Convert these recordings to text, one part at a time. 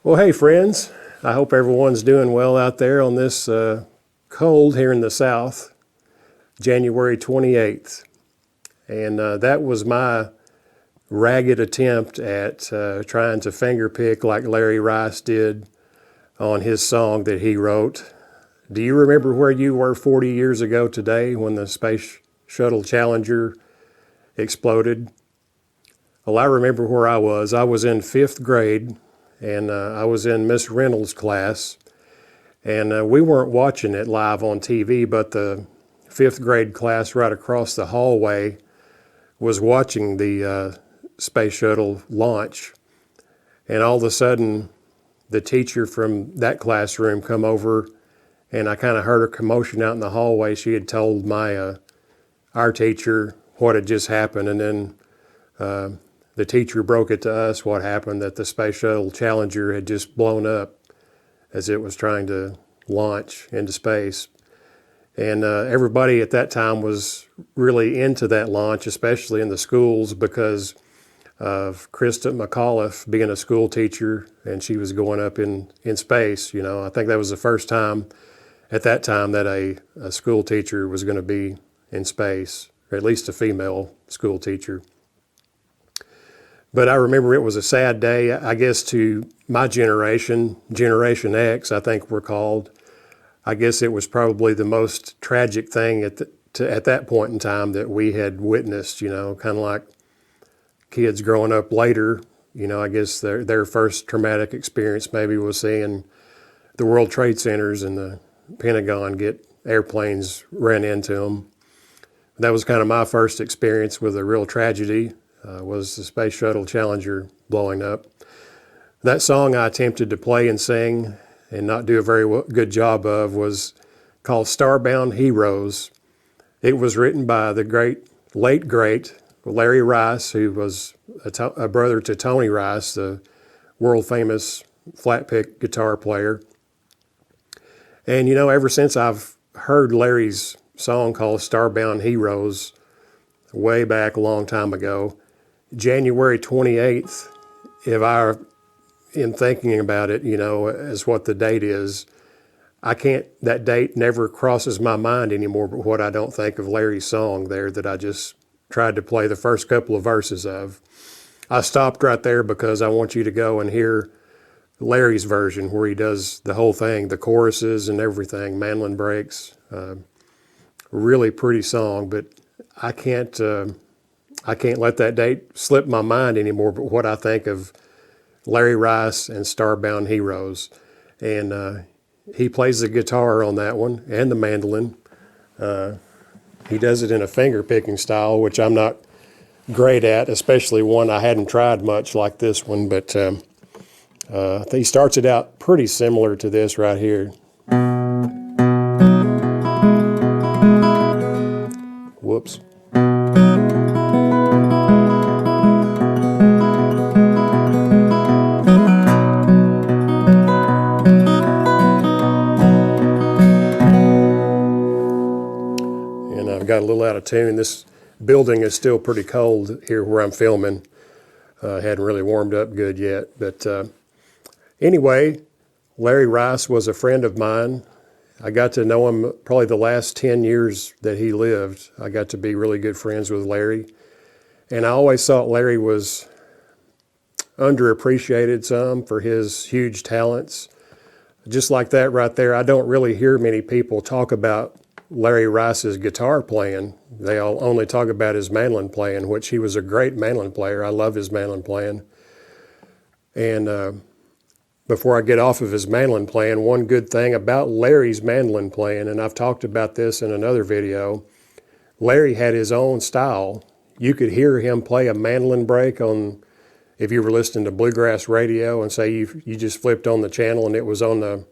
Well, hey friends, I hope everyone's doing well out there on this cold here in the South, January 28th. And that was my ragged attempt at trying to fingerpick like Larry Rice did on his song that he wrote. Do you remember where you were 40 years ago today when the Space Shuttle Challenger exploded? Well, I remember where I was. I was in 5th grade, and I was in Miss Reynolds' class, and we weren't watching it live on TV, but the 5th grade class right across the hallway was watching the Space Shuttle launch. And all of a sudden, the teacher from that classroom come over, and I kind of heard a commotion out in the hallway. She had told our teacher what had just happened, and then the teacher broke it to us what happened, that the Space Shuttle Challenger had just blown up as it was trying to launch into space. And everybody at that time was really into that launch, especially in the schools, because of Krista McAuliffe being a school teacher, and she was going up in space. You know, I think that was the first time at that time that a school teacher was going to be in space, or at least a female school teacher. But I remember it was a sad day, I guess, to my generation, Generation X, I think we're called. I guess it was probably the most tragic thing at that point in time that we had witnessed, you know, kind of like kids growing up later. You know, I guess their first traumatic experience maybe was seeing the World Trade Centers and the Pentagon get airplanes ran into them. That was kind of my first experience with a real tragedy. Was the Space Shuttle Challenger blowing up. That song I attempted to play and sing and not do a very good job of was called Starbound Heroes. It was written by the late great Larry Rice, who was a brother to Tony Rice, the world famous flat pick guitar player. And you know, ever since I've heard Larry's song called Starbound Heroes way back a long time ago, January 28th, in thinking about it, you know, as what the date is, that date never crosses my mind anymore, but what I don't think of Larry's song there that I just tried to play the first couple of verses of. I stopped right there because I want you to go and hear Larry's version where he does the whole thing, the choruses and everything, mandolin breaks. Really pretty song, but I can't let that date slip my mind anymore, but what I think of Larry Rice and Starbound Heroes. And he plays the guitar on that one and the mandolin. He does it in a finger-picking style, which I'm not great at, especially one I hadn't tried much like this one, but he starts it out pretty similar to this right here. Whoops. Got a little out of tune. This building is still pretty cold here where I'm filming. Hadn't really warmed up good yet. But anyway, Larry Rice was a friend of mine. I got to know him probably the last 10 years that he lived. I got to be really good friends with Larry. And I always thought Larry was underappreciated some for his huge talents. Just like that right there, I don't really hear many people talk about Larry Rice's guitar playing. They all only talk about his mandolin playing, which he was a great mandolin player. I love his mandolin playing. And before I get off of his mandolin playing, one good thing about Larry's mandolin playing, and I've talked about this in another video, Larry had his own style. You could hear him play a mandolin break on, if you were listening to Bluegrass radio and say you just flipped on the channel and it was on the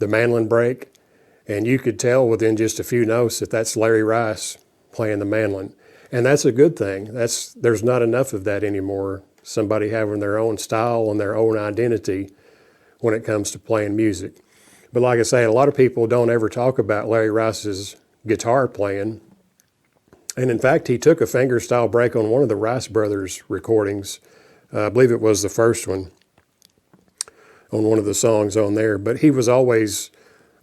mandolin break, and you could tell within just a few notes that that's Larry Rice playing the mandolin. And that's a good thing. There's not enough of that anymore, somebody having their own style and their own identity when it comes to playing music. But like I say, a lot of people don't ever talk about Larry Rice's guitar playing. And in fact, he took a fingerstyle break on one of the Rice Brothers recordings. I believe it was the first one. on one of the songs on there. But he was always,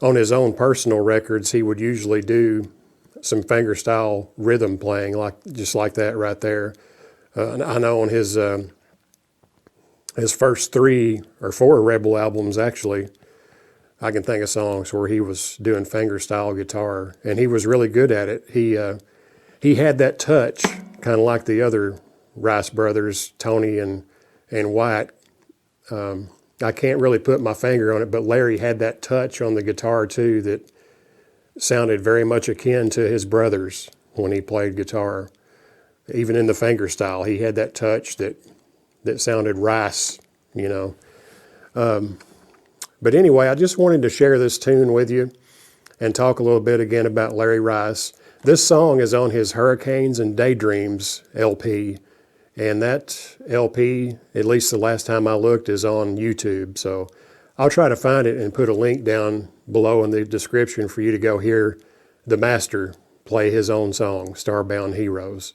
on his own personal records, he would usually do some fingerstyle rhythm playing, just like that right there. I know on his first 3 or 4 Rebel albums, actually, I can think of songs where he was doing fingerstyle guitar, and he was really good at it. He had that touch, kind of like the other Rice brothers, Tony and Wyatt. I can't really put my finger on it, but Larry had that touch on the guitar too that sounded very much akin to his brothers when he played guitar. Even in the fingerstyle, he had that touch that sounded Rice, you know. But anyway, I just wanted to share this tune with you and talk a little bit again about Larry Rice. This song is on his Hurricanes and Daydreams LP, and that LP, at least the last time I looked, is on YouTube. So I'll try to find it and put a link down below in the description for you to go hear the master play his own song, Starbound Heroes.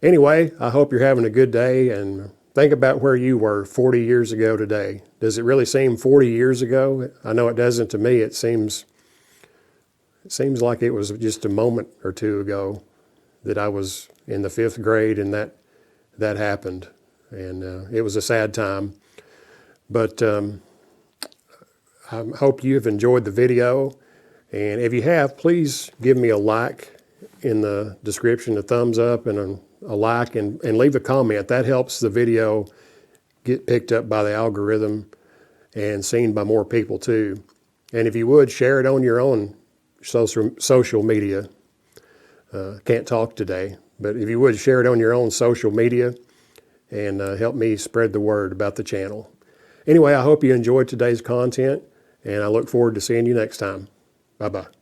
Anyway, I hope you're having a good day, and think about where you were 40 years ago today. Does it really seem 40 years ago? I know it doesn't to me. It seems like it was just a moment or two ago that I was in the 5th grade and that happened. And it was a sad time. But I hope you have enjoyed the video. And if you have, please give me a like in the description, a thumbs up and a like, and leave a comment. That helps the video get picked up by the algorithm and seen by more people too. And if you would, share it on your own social media. Can't talk today, but if you would, share it on your own social media and help me spread the word about the channel. Anyway, I hope you enjoyed today's content, and I look forward to seeing you next time. Bye-bye.